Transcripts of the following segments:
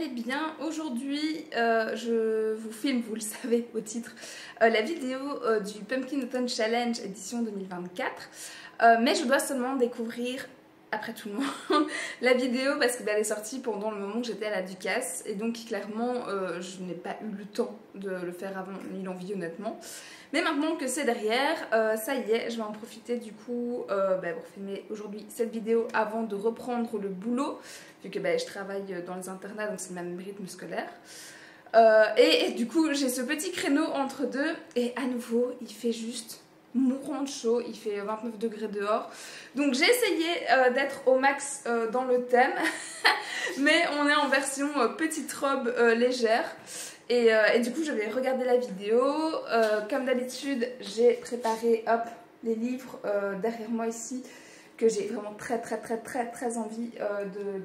allez bien. Aujourd'hui, je vous filme, vous le savez au titre, la vidéo du Pumpkin Autumn Challenge édition 2024. Mais je dois seulement découvrir, après tout le monde, la vidéo parce qu'elle est sortie pendant le moment où j'étais à la Ducasse. Et donc clairement, je n'ai pas eu le temps de le faire avant, ni l'envie honnêtement. Mais maintenant que c'est derrière, ça y est, je vais en profiter du coup pour filmer aujourd'hui cette vidéo avant de reprendre le boulot, vu que je travaille dans les internats, donc c'est le même rythme scolaire. Et du coup, j'ai ce petit créneau entre deux, et à nouveau, il fait juste mourant de chaud, il fait 29 degrés dehors. Donc j'ai essayé d'être au max dans le thème, mais on est en version petite robe légère. Et du coup je vais regarder la vidéo. Comme d'habitude j'ai préparé les livres derrière moi ici que j'ai vraiment très envie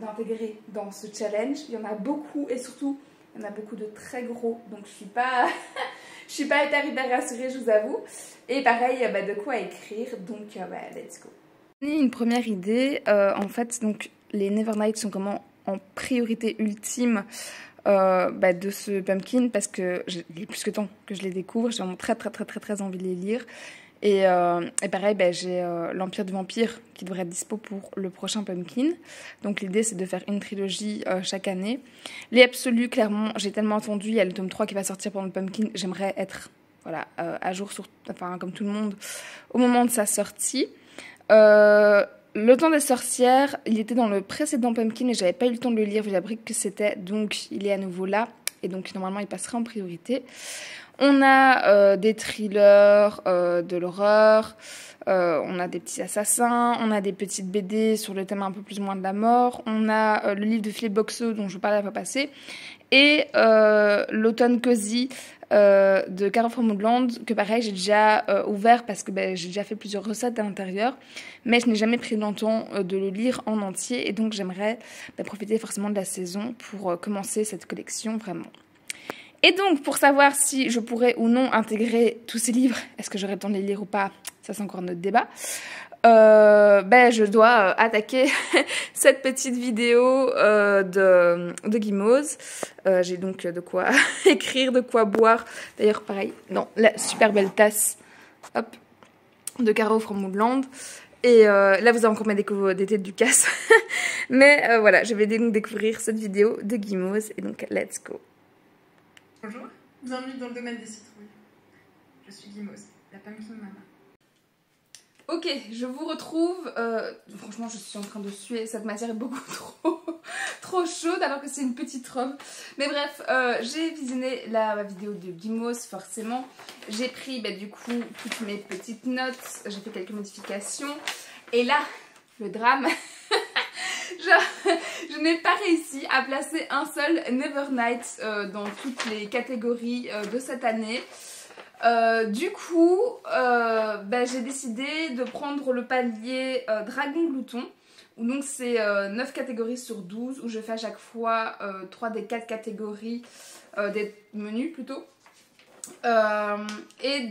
d'intégrer dans ce challenge. Il y en a beaucoup et surtout il y en a beaucoup de très gros, donc je suis pas hyper rassurée, je vous avoue. Et pareil de quoi écrire, donc let's go. Une première idée, en fait donc les Nevernight sont comment en priorité ultime de ce pumpkin parce que il est plus que temps que je les découvre. J'ai vraiment très envie de les lire. Et pareil, j'ai l'Empire du Vampire qui devrait être dispo pour le prochain pumpkin. Donc l'idée c'est de faire une trilogie chaque année. Les Absolus, clairement, j'ai tellement attendu. Il y a le tome 3 qui va sortir pendant le pumpkin. J'aimerais être à jour comme tout le monde au moment de sa sortie. Le temps des sorcières, il était dans le précédent pumpkin et j'avais pas eu le temps de le lire vu la brique que c'était, donc il est à nouveau là et donc normalement il passera en priorité. On a des thrillers, de l'horreur, on a des petits assassins, on a des petites BD sur le thème un peu plus ou moins de la mort, on a le livre de Philippe Boxeau dont je vous parlais la fois passée, et l'Automne Cozy de Caro from Woodland, que pareil j'ai déjà ouvert parce que j'ai déjà fait plusieurs recettes à l'intérieur, mais je n'ai jamais pris le temps de le lire en entier et donc j'aimerais profiter forcément de la saison pour commencer cette collection vraiment. Et donc pour savoir si je pourrais ou non intégrer tous ces livres, est-ce que j'aurais le temps de les lire ou pas, ça c'est encore notre débat. Je dois attaquer cette petite vidéo de Guimauve. J'ai donc de quoi écrire, de quoi boire. D'ailleurs, pareil, dans la super belle tasse de Caro from Woodland. Et là, vous avez encore mes décos d'été de Ducasse. Mais voilà, je vais donc découvrir cette vidéo de Guimauve. Et donc, let's go. Bonjour, bienvenue dans le domaine des citrouilles. Je suis Guimauve, la pumpkin mama. Ok, je vous retrouve. Franchement, je suis en train de suer. Cette matière est beaucoup trop chaude alors que c'est une petite robe. Mais bref, j'ai visionné la vidéo de Guimauve, forcément. J'ai pris du coup toutes mes petites notes. J'ai fait quelques modifications. Et là, le drame. Je n'ai pas réussi à placer un seul Nevernight dans toutes les catégories de cette année. Du coup, j'ai décidé de prendre le palier Dragon Glouton, où donc c'est 9 catégories sur 12, où je fais à chaque fois 3 des 4 catégories des menus plutôt. Et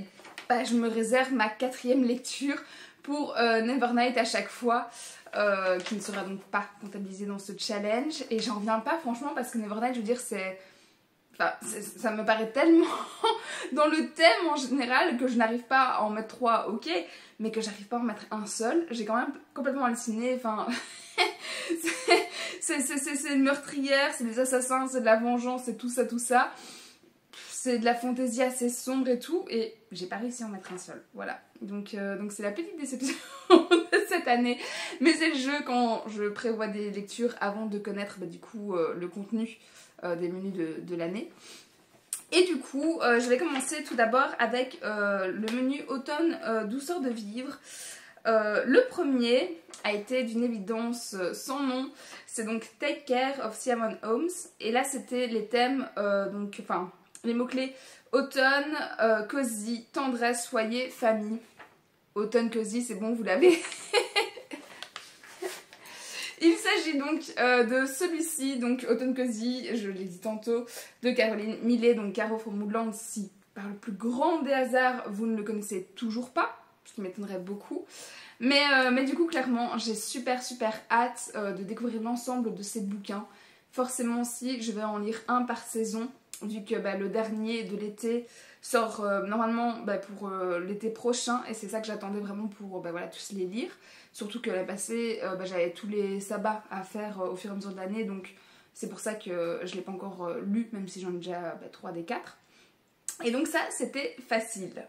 je me réserve ma 4e lecture pour Nevernight à chaque fois, qui ne sera donc pas comptabilisée dans ce challenge. Et j'en reviens pas franchement parce que Nevernight, je veux dire, ça me paraît tellement dans le thème en général que je n'arrive pas à en mettre 3, ok, mais que j'arrive pas à en mettre un seul. J'ai quand même complètement halluciné, c'est une meurtrière, c'est des assassins, c'est de la vengeance, c'est tout ça. C'est de la fantaisie assez sombre et tout, et j'ai pas réussi à en mettre un seul, voilà. Donc c'est la petite déception de cette année, mais c'est le jeu quand je prévois des lectures avant de connaître du coup le contenu des menus de l'année. Et du coup, je vais commencer tout d'abord avec le menu automne douceur de vivre. Le premier a été d'une évidence sans nom, c'est donc Take Care of Siamon Homes. Et là c'était les thèmes, les mots-clés automne, cosy, tendresse, foyer, famille. Automne cosy, c'est bon, vous l'avez. Il s'agit donc de celui-ci, donc Autumn Cozy, je l'ai dit tantôt, de Caroline Millet, donc Caro from Woodland, si par le plus grand des hasards vous ne le connaissez toujours pas, ce qui m'étonnerait beaucoup. Mais du coup clairement j'ai super hâte de découvrir l'ensemble de ces bouquins. forcément aussi je vais en lire un par saison, vu que le dernier de l'été sort normalement pour l'été prochain, et c'est ça que j'attendais vraiment pour voilà, tous les lire. Surtout que l'année passée, j'avais tous les sabbats à faire au fur et à mesure de l'année, donc c'est pour ça que je ne l'ai pas encore lu, même si j'en ai déjà 3 des 4. Et donc ça, c'était facile.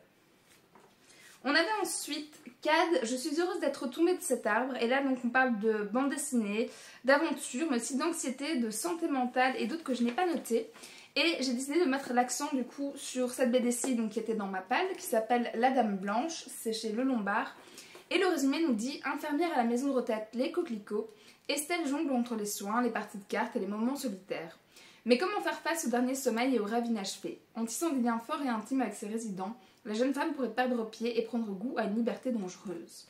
On avait ensuite Cad, je suis heureuse d'être tombée de cet arbre. Et là, donc, on parle de bande dessinée, d'aventure, mais aussi d'anxiété, de santé mentale et d'autres que je n'ai pas notées. Et j'ai décidé de mettre l'accent du coup sur cette BD-ci qui était dans ma palle, qui s'appelle La Dame Blanche, c'est chez Le Lombard. Et le résumé nous dit: infirmière à la maison de retraite Les Coquelicots, Estelle jongle entre les soins, les parties de cartes et les moments solitaires. Mais comment faire face au dernier sommeil et au rêve inachevé? En tissant des liens forts et intimes avec ses résidents, la jeune femme pourrait perdre pied et prendre goût à une liberté dangereuse.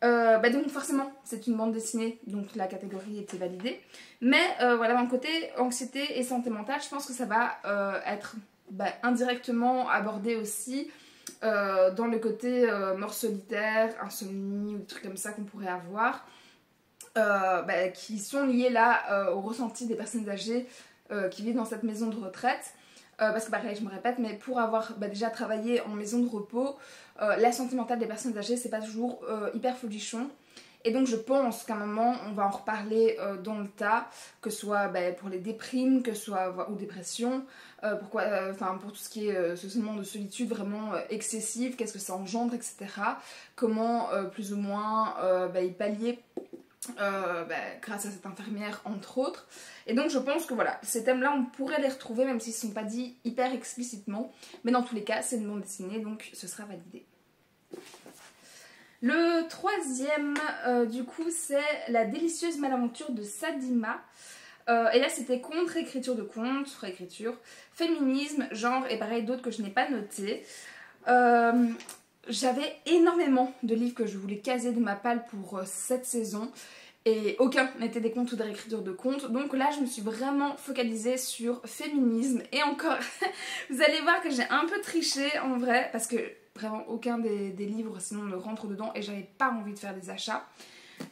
Donc forcément, c'est une bande dessinée, donc la catégorie était validée. Mais voilà, mon côté anxiété et santé mentale, je pense que ça va être indirectement abordé aussi dans le côté mort solitaire, insomnie ou des trucs comme ça qu'on pourrait avoir, qui sont liés là au ressenti des personnes âgées qui vivent dans cette maison de retraite. Parce que pareil, je me répète, mais pour avoir déjà travaillé en maison de repos, la santé mentale des personnes âgées, c'est pas toujours hyper folichon. Et donc je pense qu'à un moment, on va en reparler dans le tas, que ce soit pour les déprimes, que ce soit ou dépression, pour tout ce qui est ce sentiment de solitude vraiment excessive, qu'est-ce que ça engendre, etc. Comment plus ou moins y pallier grâce à cette infirmière entre autres. Et donc je pense que voilà, ces thèmes là on pourrait les retrouver même s'ils ne sont pas dits hyper explicitement, mais dans tous les cas c'est une bande dessinée donc ce sera validé. Le troisième du coup c'est La délicieuse malaventure de Sadima. Et là c'était contre-écriture de conte, réécriture, féminisme, genre et pareil d'autres que je n'ai pas noté. J'avais énormément de livres que je voulais caser de ma palle pour cette saison et aucun n'était des contes ou des réécritures de contes. Donc là je me suis vraiment focalisée sur féminisme et encore vous allez voir que j'ai un peu triché en vrai parce que vraiment aucun des livres sinon ne rentre dedans et j'avais pas envie de faire des achats.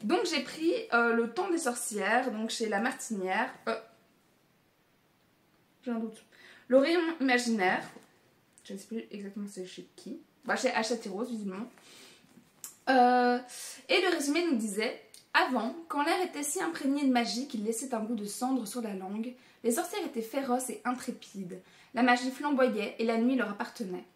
Donc j'ai pris Le Temps des sorcières, donc chez La Martinière. J'ai un doute. Le Rayon imaginaire. Je ne sais plus exactement c'est chez qui. Chez Hachette Rose visiblement. Et le résumé nous disait: avant, quand l'air était si imprégné de magie qu'il laissait un goût de cendre sur la langue, les sorcières étaient féroces et intrépides. La magie flamboyait et la nuit leur appartenait.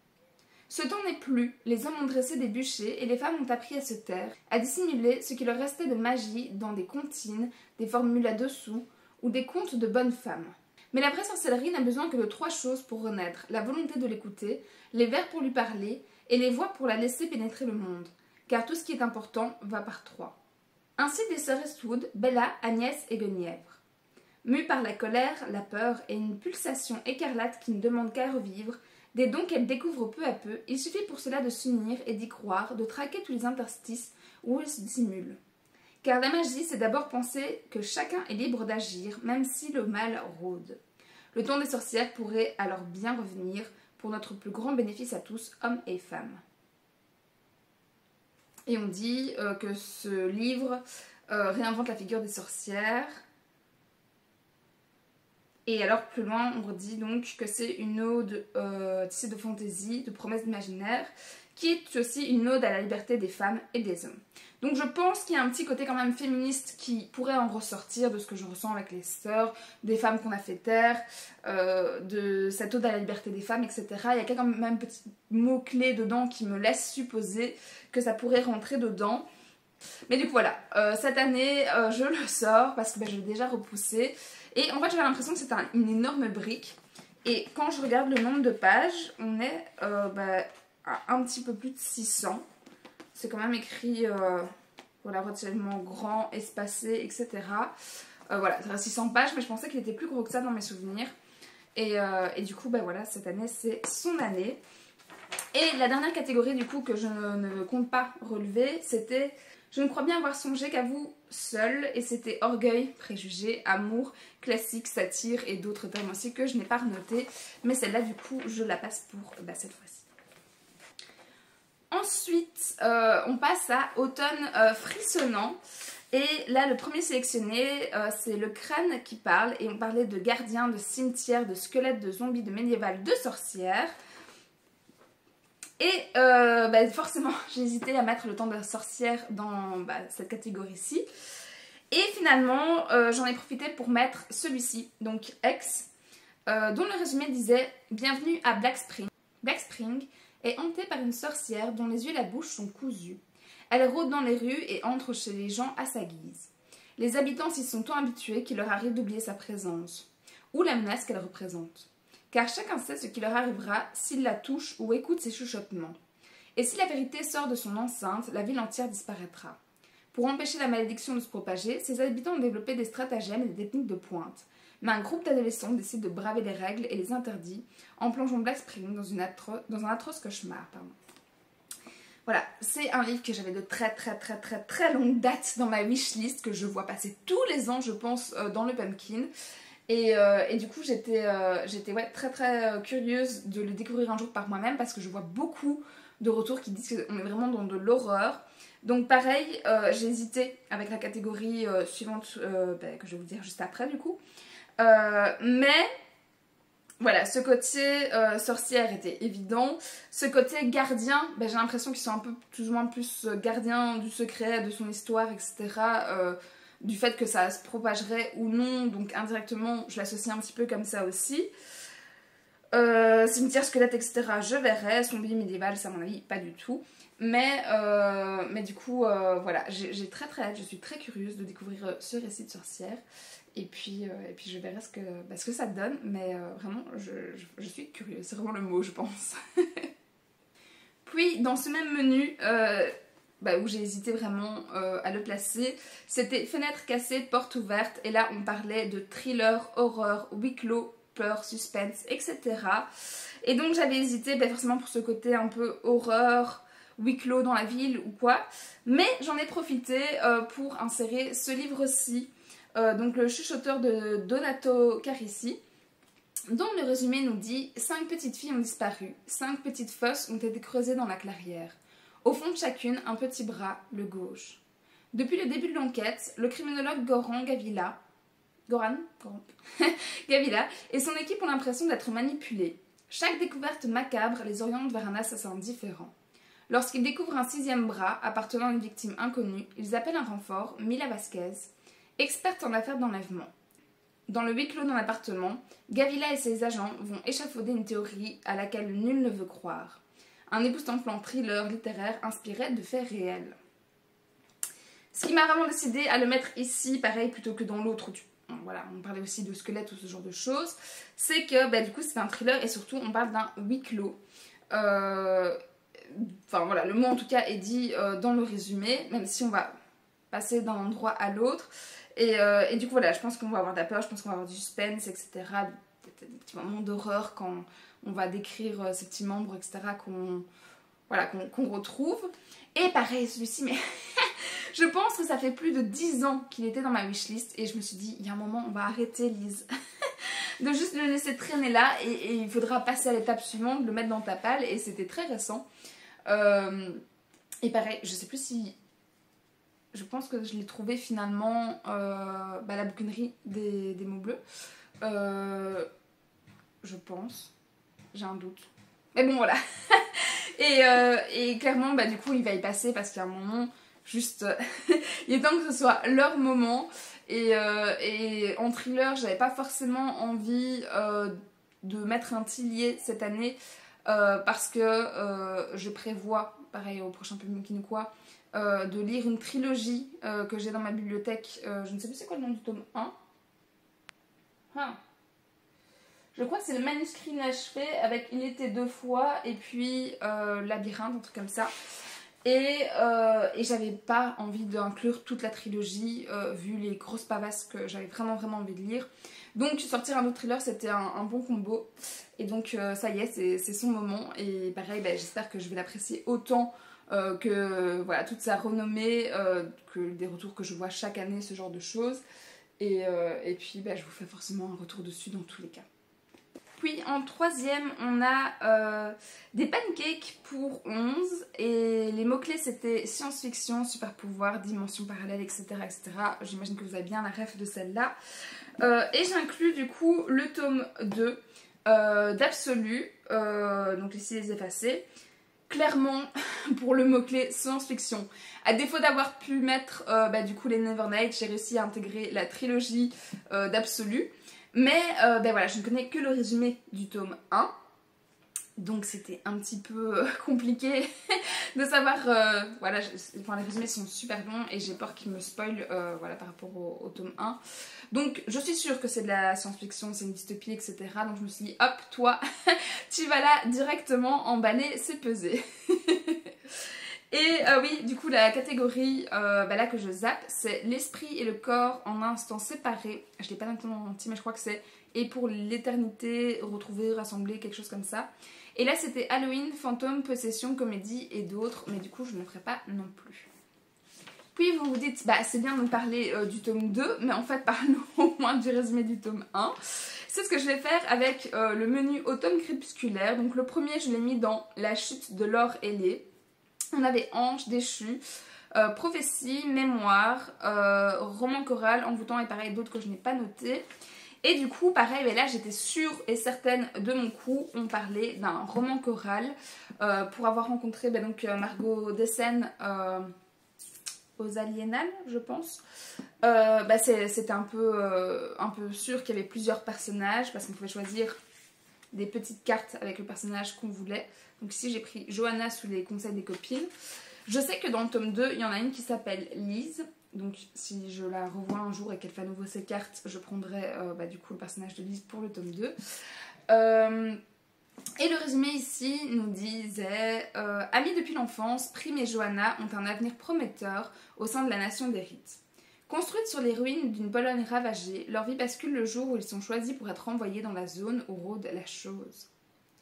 Ce temps n'est plus, les hommes ont dressé des bûchers et les femmes ont appris à se taire, à dissimuler ce qui leur restait de magie dans des comptines, des formules à dessous ou des contes de bonnes femmes. Mais la vraie sorcellerie n'a besoin que de 3 choses pour renaître: la volonté de l'écouter, les vers pour lui parler et les voix pour la laisser pénétrer le monde. Car tout ce qui est important va par 3. Ainsi des sœurs Eastwood, Bella, Agnès et Guenièvre. Mues par la colère, la peur et une pulsation écarlate qui ne demande qu'à revivre, des dons qu'elles découvrent peu à peu, il suffit pour cela de s'unir et d'y croire, de traquer tous les interstices où elles se dissimulent. Car la magie, c'est d'abord penser que chacun est libre d'agir, même si le mal rôde. Le temps des sorcières pourrait alors bien revenir, pour notre plus grand bénéfice à tous, hommes et femmes. Et on dit que ce livre réinvente la figure des sorcières. Et alors plus loin on redit donc que c'est une ode tissée de fantaisie, de promesses imaginaires, qui est aussi une ode à la liberté des femmes et des hommes. Donc je pense qu'il y a un petit côté quand même féministe qui pourrait en ressortir de ce que je ressens avec les sœurs, des femmes qu'on a fait taire, de cette ode à la liberté des femmes, etc. Il y a quand même un petit mot-clé dedans qui me laisse supposer que ça pourrait rentrer dedans. Mais du coup voilà, cette année je le sors parce que je l'ai déjà repoussé. Et en fait j'avais l'impression que c'était une énorme brique. Et quand je regarde le nombre de pages, on est à un petit peu plus de 600. C'est quand même écrit voilà, relativement grand, espacé, etc. Voilà, ça reste 600 pages, mais je pensais qu'il était plus gros que ça dans mes souvenirs. Et du coup, voilà, cette année, c'est son année. Et la dernière catégorie, du coup, que je ne compte pas relever, c'était Je ne crois bien avoir songé qu'à vous seul. Et c'était orgueil, préjugé, amour, classique, satire et d'autres thèmes aussi que je n'ai pas renoté. Mais celle-là, du coup, je la passe pour cette fois-ci. Ensuite, on passe à Automne frissonnant. Et là, le premier sélectionné, c'est Le Crâne qui parle. Et on parlait de gardiens, de cimetières, de squelettes, de zombies, de médiéval, de sorcières. Et forcément, j'ai hésité à mettre Le Temps de sorcière dans cette catégorie-ci. Et finalement, j'en ai profité pour mettre celui-ci, donc X, dont le résumé disait « Bienvenue à Black Spring. Black Spring est hantée par une sorcière dont les yeux et la bouche sont cousus. Elle rôde dans les rues et entre chez les gens à sa guise. Les habitants s'y sont tant habitués qu'il leur arrive d'oublier sa présence, ou la menace qu'elle représente. Car chacun sait ce qui leur arrivera s'il la touche ou écoute ses chuchotements. Et si la vérité sort de son enceinte, la ville entière disparaîtra. Pour empêcher la malédiction de se propager, ses habitants ont développé des stratagèmes et des techniques de pointe. Mais un groupe d'adolescents décide de braver les règles et les interdits en plongeant Black Spring dans un atroce cauchemar. Voilà, c'est un livre que j'avais de très longue date dans ma wishlist, que je vois passer tous les ans, je pense, dans le Pumpkin. Et du coup, j'étais très curieuse de le découvrir un jour par moi-même, parce que je vois beaucoup de retours qui disent qu'on est vraiment dans de l'horreur. Donc pareil, j'ai hésité avec la catégorie suivante, que je vais vous dire juste après du coup. Mais voilà, ce côté sorcière était évident. Ce côté gardien, j'ai l'impression qu'ils sont un peu plus ou moins plus gardiens du secret, de son histoire, etc. Du fait que ça se propagerait ou non, donc indirectement je l'associe un petit peu comme ça aussi. Cimetière, squelette, etc. je verrais. Zombie médiéval, ça à mon avis pas du tout. Mais du coup voilà, j'ai très hâte, je suis très curieuse de découvrir ce récit de sorcière. Et puis je verrai ce que ça donne, mais vraiment je suis curieuse, c'est vraiment le mot je pense. Puis dans ce même menu, où j'ai hésité vraiment à le placer, c'était fenêtre cassée, porte ouverte, et là on parlait de thriller, horreur, huis clos, peur, suspense, etc. Et donc j'avais hésité forcément pour ce côté un peu horreur, huis clos dans la ville ou quoi, mais j'en ai profité pour insérer ce livre-ci, donc le chuchoteur de Donato Carisi, dont le résumé nous dit « 5 petites filles ont disparu, 5 petites fosses ont été creusées dans la clairière. Au fond de chacune, un petit bras, le gauche. Depuis le début de l'enquête, le criminologue Gavila et son équipe ont l'impression d'être manipulés. Chaque découverte macabre les oriente vers un assassin différent. Lorsqu'ils découvrent un 6e bras appartenant à une victime inconnue, ils appellent un renfort, Mila Vasquez, experte en affaires d'enlèvement. Dans le huis clos d'un appartement, Gavila et ses agents vont échafauder une théorie à laquelle nul ne veut croire. Un époustouflant thriller littéraire inspiré de faits réels. Ce qui m'a vraiment décidé à le mettre ici, pareil, plutôt que dans l'autre, voilà, on parlait aussi de squelettes ou ce genre de choses, c'est que du coup c'est un thriller et surtout on parle d'un huis clos. Enfin voilà, le mot en tout cas est dit dans le résumé, même si on va passer d'un endroit à l'autre. Et du coup voilà, je pense qu'on va avoir de la peur, je pense qu'on va avoir du suspense, etc. Des petits moments d'horreur quand on va décrire ces petits membres, etc. qu'on retrouve. Et pareil, celui-ci, mais je pense que ça fait plus de 10 ans qu'il était dans ma wishlist. Et je me suis dit, il y a un moment, on va arrêter, Lise, de juste le laisser traîner là. Et il faudra passer à l'étape suivante, le mettre dans ta palle. Et c'était très récent. Et pareil, je sais plus si... Je pense que je l'ai trouvé finalement la bouquinerie des mots bleus. Je pense. J'ai un doute. Mais bon, voilà. et clairement, du coup, il va y passer parce qu'il y a un moment, juste... il est temps que ce soit leur moment. Et en thriller, j'avais pas forcément envie de mettre un Tillier cette année parce que je prévois, pareil au prochain Pumpkin ou quoi, de lire une trilogie que j'ai dans ma bibliothèque. Je ne sais plus c'est quoi le nom du tome 1. Je crois que c'est le manuscrit inachevé avec Il était 2 fois et puis Labyrinthe, un truc comme ça. Et j'avais pas envie d'inclure toute la trilogie vu les grosses pavasses que j'avais vraiment envie de lire. Donc sortir un autre thriller, c'était un bon combo. Et donc ça y est, c'est son moment. Et pareil, j'espère que je vais l'apprécier autant que voilà, toute sa renommée, que des retours que je vois chaque année, ce genre de choses. Et puis je vous fais forcément un retour dessus dans tous les cas. Puis en 3e, on a des pancakes pour 11 et les mots-clés c'était science-fiction, super pouvoir, dimension parallèle, etc. etc. J'imagine que vous avez bien la ref de celle-là. Et j'inclus du coup le tome 2 d'Absolu, donc ici les effacés. Clairement, pour le mot-clé science-fiction, à défaut d'avoir pu mettre du coup les Never Night, j'ai réussi à intégrer la trilogie d'Absolu. Mais voilà, je ne connais que le résumé du tome 1. Donc c'était un petit peu compliqué de savoir, voilà, les résumés sont super longs et j'ai peur qu'ils me spoilent voilà, par rapport au tome 1. Donc je suis sûre que c'est de la science-fiction, c'est une dystopie, etc. Donc je me suis dit, hop, toi, tu vas là directement emballer, c'est pesé. Et oui, du coup la catégorie là que je zappe, c'est l'esprit et le corps en un instant séparé. Je l'ai pas dans le entier, mais je crois que c'est et pour l'éternité, retrouver, rassembler, quelque chose comme ça. Et là c'était Halloween, fantôme, possession, comédie et d'autres, mais du coup je ne le ferai pas non plus. Puis vous vous dites, bah c'est bien de me parler du tome 2, mais en fait parlons au moins du résumé du tome 1. C'est ce que je vais faire avec le menu automne crépusculaire. Donc le premier je l'ai mis dans la chute de l'or ailé. On avait Ange déchu, prophétie, mémoire, roman choral, envoûtant et pareil d'autres que je n'ai pas noté. Et du coup, pareil, là j'étais sûre et certaine de mon coup, on parlait d'un roman choral pour avoir rencontré donc, Margot Dessen aux Aliénales, je pense. C'était un peu sûr qu'il y avait plusieurs personnages parce qu'on pouvait choisir des petites cartes avec le personnage qu'on voulait. Donc ici j'ai pris Johanna sous les conseils des copines. Je sais que dans le tome 2, il y en a une qui s'appelle Lise. Donc si je la revois un jour et qu'elle fait à nouveau ses cartes, je prendrai du coup le personnage de Lise pour le tome 2. Et le résumé ici nous disait amis depuis l'enfance, Prime et Johanna ont un avenir prometteur au sein de la nation des Rites. Construites sur les ruines d'une Pologne ravagée, leur vie bascule le jour où ils sont choisis pour être envoyés dans la zone où rôde la chose.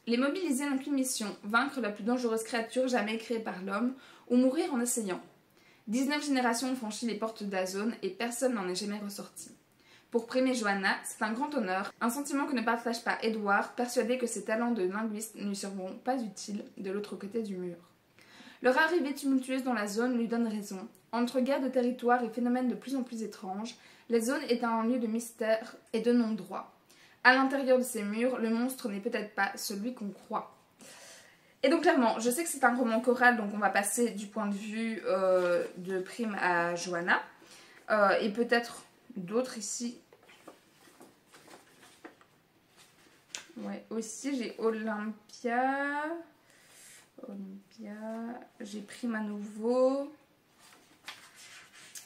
Les mobilisés n'ont qu'une mission, vaincre la plus dangereuse créature jamais créée par l'homme, ou mourir en essayant. 19 générations ont franchi les portes d'Azone et personne n'en est jamais ressorti. Pour Prime et Johanna, c'est un grand honneur, un sentiment que ne partage pas Edward, persuadé que ses talents de linguiste ne lui seront pas utiles de l'autre côté du mur. Leur arrivée tumultueuse dans la zone lui donne raison. Entre guerre de territoire et phénomènes de plus en plus étranges, la zone est un lieu de mystère et de non-droit. À l'intérieur de ces murs, le monstre n'est peut-être pas celui qu'on croit. Et donc clairement, je sais que c'est un roman choral, donc on va passer du point de vue de Prime à Johanna. Et peut-être d'autres ici. Ouais, aussi j'ai Olympia, j'ai Prime à nouveau,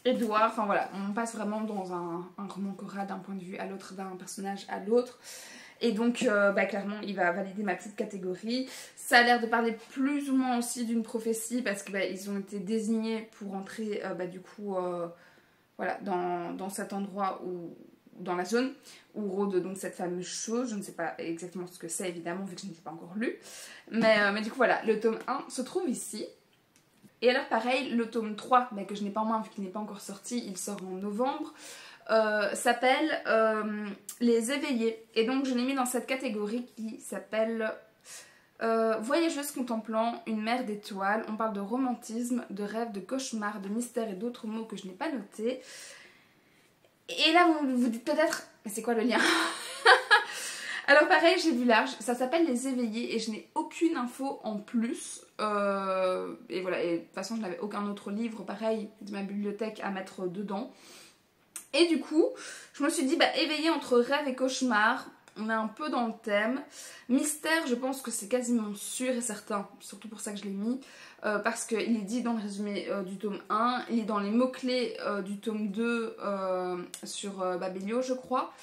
Edouard, enfin voilà, on passe vraiment dans un roman choral d'un point de vue à l'autre, d'un personnage à l'autre. Et donc clairement il va valider ma petite catégorie. Ça a l'air de parler plus ou moins aussi d'une prophétie parce que ils ont été désignés pour entrer voilà, dans cet endroit où, dans la zone où rôde donc cette fameuse chose. Je ne sais pas exactement ce que c'est évidemment vu que je ne l'ai pas encore lu. Mais du coup voilà, le tome 1 se trouve ici. Et alors pareil, le tome 3, que je n'ai pas en main vu qu'il n'est pas encore sorti, il sort en novembre. S'appelle Les Éveillés. Et donc je l'ai mis dans cette catégorie qui s'appelle Voyageuse contemplant une mer d'étoiles. On parle de romantisme, de rêve, de cauchemar, de mystère et d'autres mots que je n'ai pas notés. Et là vous vous dites peut-être, mais c'est quoi le lien? Alors pareil, j'ai vu large, ça s'appelle Les Éveillés et je n'ai aucune info en plus. Et voilà, et de toute façon je n'avais aucun autre livre pareil de ma bibliothèque à mettre dedans. Et du coup, je me suis dit, éveillé entre rêve et cauchemar, on est un peu dans le thème. Mystère, je pense que c'est quasiment sûr et certain, surtout pour ça que je l'ai mis, parce qu'il est dit dans le résumé du tome 1, il est dans les mots-clés du tome 2 sur Babelio, je crois.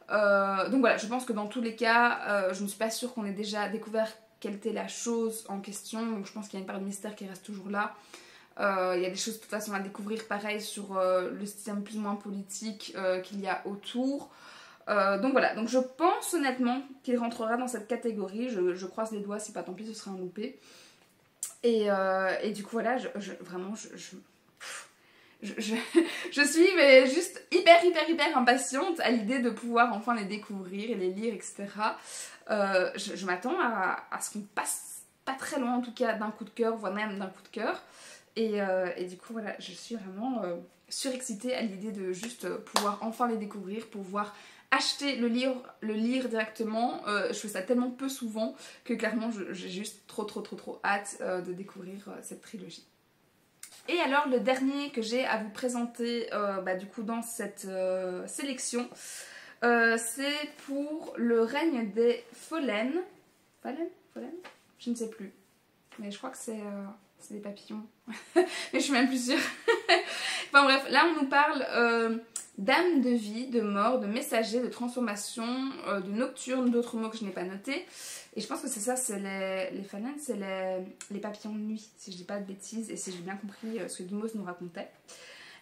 Donc voilà, je pense que dans tous les cas, je ne suis pas sûre qu'on ait déjà découvert quelle était la chose en question, donc je pense qu'il y a une part de mystère qui reste toujours là. Il y a des choses de toute façon à découvrir pareil sur le système plus ou moins politique qu'il y a autour. Donc voilà, donc je pense honnêtement qu'il rentrera dans cette catégorie. Je croise les doigts, si pas tant pis ce sera un loupé. Et du coup voilà, vraiment je suis mais juste hyper impatiente à l'idée de pouvoir enfin les découvrir et les lire, etc. Je m'attends à ce qu'on passe pas très loin en tout cas d'un coup de cœur, voire même d'un coup de cœur. Et du coup voilà, je suis vraiment surexcitée à l'idée de juste pouvoir enfin les découvrir, pouvoir acheter le lire directement. Je fais ça tellement peu souvent que clairement j'ai juste trop hâte de découvrir cette trilogie. Et alors le dernier que j'ai à vous présenter du coup dans cette sélection, c'est pour le règne des Follen. Follen? Je ne sais plus. Mais je crois que c'est des papillons. Mais je suis même plus sûre. Enfin bref, là on nous parle d'âme de vie, de mort, de messager, de transformation, de nocturne, d'autres mots que je n'ai pas notés. Et je pense que c'est ça, c'est les Follen, c'est les papillons de nuit, si je dis pas de bêtises et si j'ai bien compris ce que Gimos nous racontait.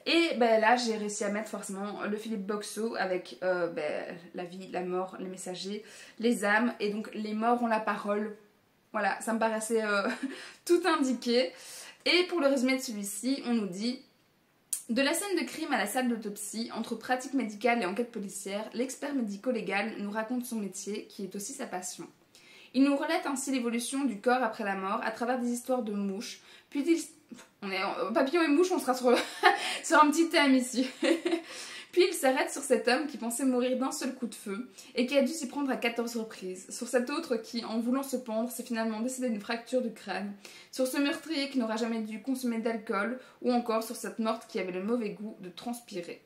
Et ben là j'ai réussi à mettre forcément le Philippe Boxeau avec la vie, la mort, les messagers, les âmes, et donc les morts ont la parole. Voilà, ça me paraissait tout indiqué. Et pour le résumé de celui-ci, on nous dit: de la scène de crime à la salle d'autopsie, entre pratique médicale et enquête policière, l'expert médico-légal nous raconte son métier, qui est aussi sa passion. Il nous relate ainsi l'évolution du corps après la mort à travers des histoires de mouches, puis on est papillon et mouche, on sera sur, sur un petit thème ici. Puis il s'arrête sur cet homme qui pensait mourir d'un seul coup de feu et qui a dû s'y prendre à 14 reprises. Sur cet autre qui, en voulant se pendre, s'est finalement décédé d'une fracture du crâne. Sur ce meurtrier qui n'aura jamais dû consommer d'alcool, ou encore sur cette morte qui avait le mauvais goût de transpirer.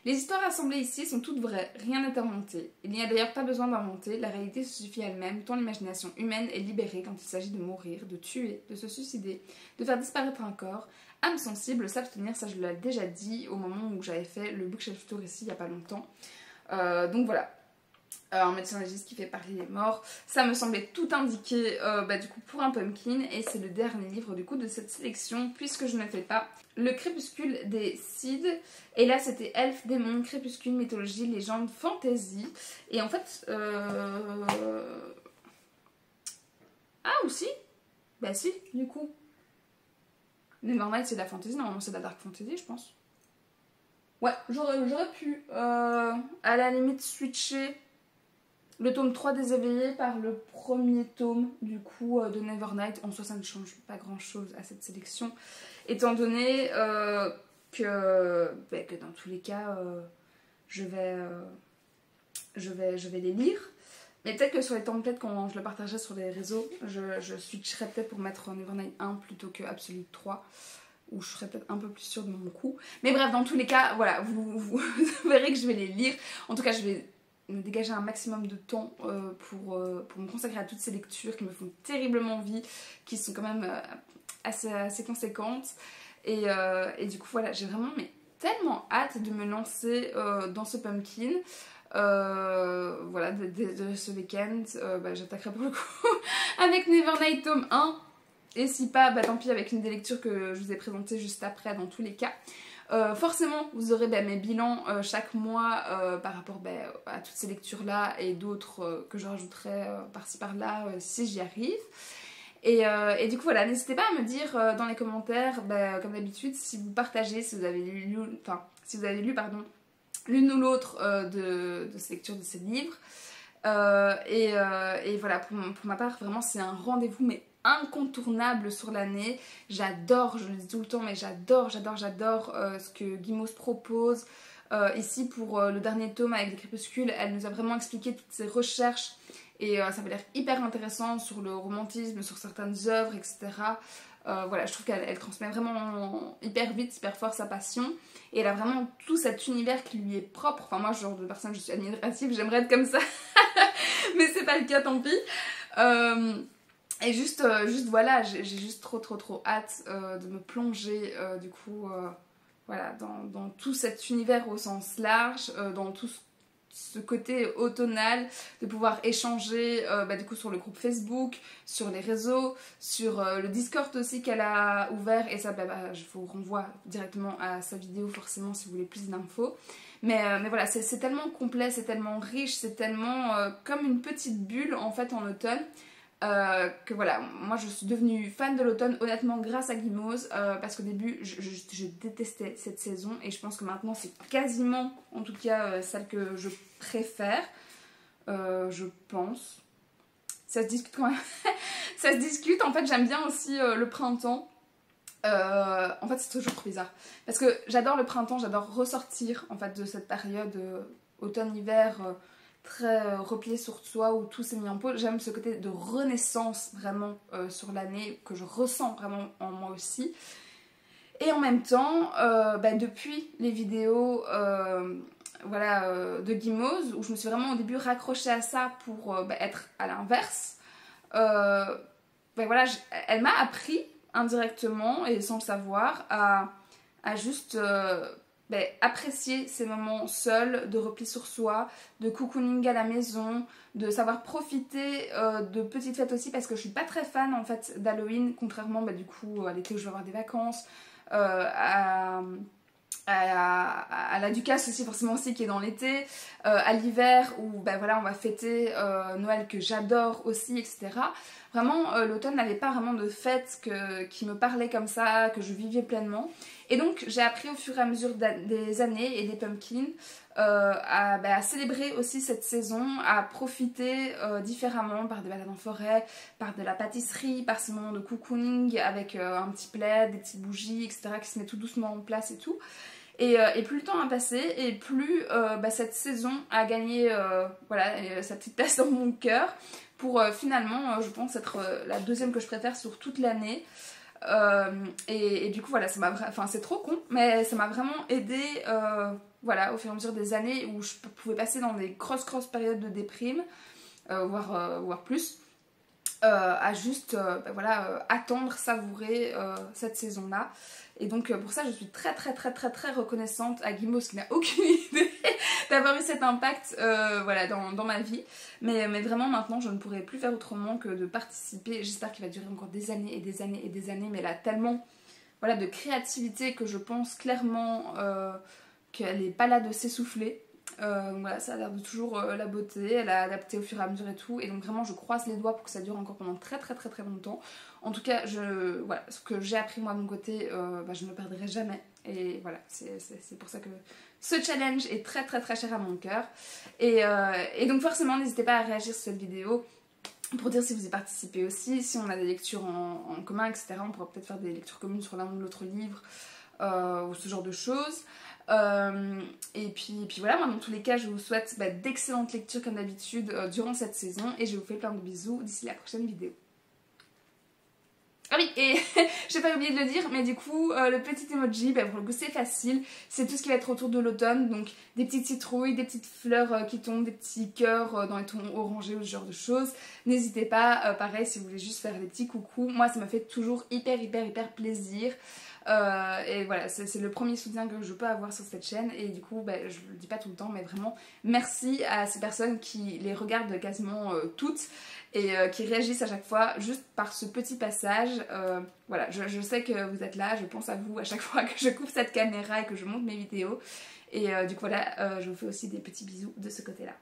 Les histoires rassemblées ici sont toutes vraies, rien n'est inventé. Il n'y a d'ailleurs pas besoin d'inventer, la réalité se suffit à elle-même, tant l'imagination humaine est libérée quand il s'agit de mourir, de tuer, de se suicider, de faire disparaître un corps. Âme sensible, s'abstenir, ça je l'ai déjà dit au moment où j'avais fait le bookshelf tour ici il n'y a pas longtemps. Donc voilà. Un médecin légiste qui fait parler des morts, ça me semblait tout indiqué du coup pour un pumpkin, et c'est le dernier livre du coup de cette sélection puisque je ne fais pas le crépuscule des Cides, et là c'était elfes, démons, crépuscule, mythologie, légende, fantasy, et en fait aussi, bah si du coup Nevernight c'est de la fantasy, normalement c'est de la dark fantasy je pense. Ouais, j'aurais pu à la limite switcher le tome 3 des éveillés par le premier tome du coup de Nevernight. En soi ça ne change pas grand chose à cette sélection, étant donné que dans tous les cas je vais les lire. Mais peut-être que sur les templates, quand je le partagerai sur les réseaux, je switcherai peut-être pour mettre Nevernight 1 plutôt que Absolute 3, où je serais peut-être un peu plus sûre de mon coup. Mais bref, dans tous les cas, voilà, vous verrez que je vais les lire. En tout cas, je vais me dégager un maximum de temps pour me consacrer à toutes ces lectures qui me font terriblement envie, qui sont quand même assez conséquentes. Et du coup, voilà, j'ai vraiment tellement hâte de me lancer dans ce pumpkin. Voilà, de ce week-end, j'attaquerai pour le coup avec Nevernight tome 1. Et si pas, tant pis avec une des lectures que je vous ai présentées juste après dans tous les cas. Forcément vous aurez mes bilans chaque mois par rapport à toutes ces lectures là et d'autres que je rajouterai par-ci par-là si j'y arrive. Et du coup voilà, n'hésitez pas à me dire dans les commentaires comme d'habitude si vous partagez, si vous avez lu l'une ou l'autre de ces lectures de ces livres. Et voilà, pour ma part vraiment c'est un rendez-vous incontournable sur l'année. J'adore, je le dis tout le temps, mais j'adore ce que Gimos propose. Ici pour le dernier tome avec les crépuscules, elle nous a vraiment expliqué toutes ses recherches et ça avait l'air hyper intéressant sur le romantisme, sur certaines œuvres, etc. Voilà, je trouve qu'elle transmet vraiment hyper vite, hyper fort sa passion, et elle a vraiment tout cet univers qui lui est propre. Enfin moi, ce genre de personne, je suis admirative, j'aimerais être comme ça mais c'est pas le cas, tant pis. Et juste voilà, j'ai juste trop hâte de me plonger du coup voilà, dans tout cet univers au sens large, dans tout ce côté automnal, de pouvoir échanger du coup sur le groupe Facebook, sur les réseaux, sur le Discord aussi qu'elle a ouvert, et ça je vous renvoie directement à sa vidéo forcément si vous voulez plus d'infos. Mais voilà, c'est tellement complet, c'est tellement riche, c'est tellement comme une petite bulle en fait en automne. Que voilà, moi je suis devenue fan de l'automne honnêtement grâce à Gimos, parce qu'au début je détestais cette saison, et je pense que maintenant c'est quasiment en tout cas celle que je préfère, je pense. Ça se discute quand même. ça se discute. En fait, j'aime bien aussi le printemps. En fait, c'est toujours trop bizarre. Parce que j'adore le printemps, j'adore ressortir en fait de cette période automne-hiver très repliée sur soi où tout s'est mis en pause. J'aime ce côté de renaissance vraiment sur l'année que je ressens vraiment en moi aussi. Et en même temps, depuis les vidéos de Gimose, où je me suis vraiment au début raccrochée à ça pour être à l'inverse, elle m'a appris indirectement et sans le savoir à juste apprécier ces moments seuls, de repli sur soi, de cocooning à la maison, de savoir profiter de petites fêtes aussi, parce que je suis pas très fan en fait d'Halloween, contrairement du coup à l'été où je vais avoir des vacances, à la Ducasse aussi forcément aussi qui est dans l'été, à l'hiver où on va fêter Noël que j'adore aussi, etc. Vraiment l'automne n'avait pas vraiment de fête qui me parlait comme ça, que je vivais pleinement. Et donc j'ai appris au fur et à mesure des années et des pumpkins à célébrer aussi cette saison, à profiter différemment par des balades en forêt, par de la pâtisserie, par ces moments de cocooning avec un petit plaid, des petites bougies, etc. qui se met tout doucement en place et tout. Et plus le temps a passé et plus cette saison a gagné sa petite place dans mon cœur pour finalement je pense être la deuxième que je préfère sur toute l'année. Et du coup voilà, c'est trop con, mais ça m'a vraiment aidé au fur et à mesure des années où je pouvais passer dans des grosses périodes de déprime, voire plus, à juste attendre, savourer cette saison là. Et donc pour ça je suis très reconnaissante à Gimose qui n'a aucune idée d'avoir eu cet impact dans ma vie, mais vraiment maintenant je ne pourrais plus faire autrement que de participer. J'espère qu'il va durer encore des années et des années et des années, mais elle a tellement de créativité que je pense clairement qu'elle n'est pas là de s'essouffler. Ça a l'air de toujours la beauté, elle a adapté au fur et à mesure et tout, et donc vraiment je croise les doigts pour que ça dure encore pendant très longtemps. En tout cas, ce que j'ai appris moi de mon côté, je ne le perdrai jamais, et voilà, c'est pour ça que ce challenge est très cher à mon cœur. Et donc forcément n'hésitez pas à réagir sur cette vidéo pour dire si vous y participez aussi, si on a des lectures en commun, etc. On pourra peut-être faire des lectures communes sur l'un ou l'autre livre, ou ce genre de choses. Et puis voilà, moi dans tous les cas je vous souhaite d'excellentes lectures comme d'habitude durant cette saison, et je vous fais plein de bisous d'ici la prochaine vidéo. Ah oui, et j'ai pas oublié de le dire, mais du coup le petit emoji, pour le coup c'est facile, c'est tout ce qui va être autour de l'automne, donc des petites citrouilles, des petites fleurs qui tombent, des petits cœurs dans les tons orangés ou ce genre de choses. N'hésitez pas, pareil si vous voulez juste faire des petits coucous, moi ça me fait toujours hyper plaisir. Et voilà, c'est le premier soutien que je peux avoir sur cette chaîne, et du coup je le dis pas tout le temps, mais vraiment merci à ces personnes qui les regardent quasiment toutes et qui réagissent à chaque fois juste par ce petit passage. Voilà, je sais que vous êtes là, je pense à vous à chaque fois que je couvre cette caméra et que je monte mes vidéos, et du coup voilà, je vous fais aussi des petits bisous de ce côté là.